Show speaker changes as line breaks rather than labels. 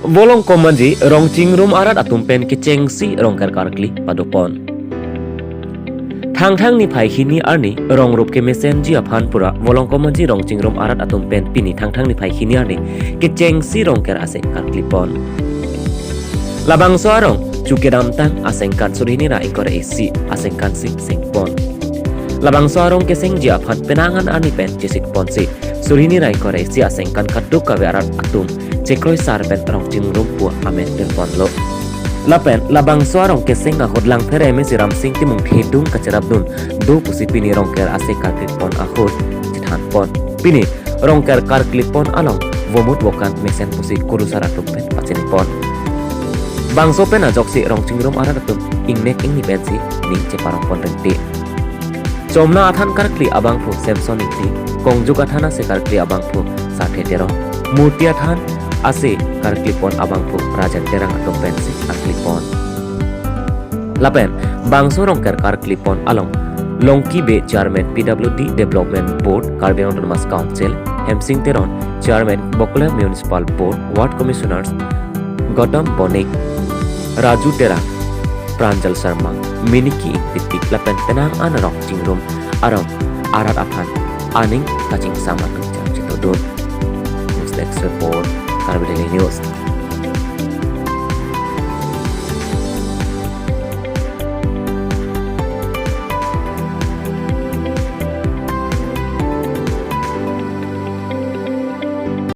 Volong komanji rong chingrum arat atumpen kicengsi rong karkarkli padopon. Thang ni phai hini arni rong rup ke mesenji aphan pura volong komanji rong chingrum arat atumpen pini thang ni phai hini arni kicengsi rong ker ase karklipon. Labang soarong cukedam tang asengkan surhini ra ikore isi asengkan si sengpon. Labang soarong keseng ji aphan penangan arni pen jesik ponsi surhini ra ikore isi asengkan kaduk kawe arat atum cekroi sarben rong chingrum pu amen den ponlo. Lapen labang soarong keseng akod lang phere me siram sing timung thedung kacerabdun do pusi pini rong ker ase karklipon akod jithan pon. Pini rong ker karklipon along vomut wokan mesen pusi kurusara tumpen pacinipon. Bang sopen ajok si rong chingrum arat atum ingnek ingni pensi ning ceparong pon renti. Somna athan karkli abang pu Samson ikti kongjuk athana se karkli abang pu sathe tero murti athan ase karklipon abang pu rajan terang atum pensi karklipon. Lapen bang sorong ker karklipon along Longki Bay Chairman PWD Development Board Karbi Autonomous Council Hemsing Teron Chairman Bokula Municipal Board Ward Commissioners Gautam Bonik Raju Tera Pranjal Sharma Miniki Iktitik Lapen penang anarok chingrum arong arat aphan aning kaching sama kecam citodon. Next report Karbi Daily News.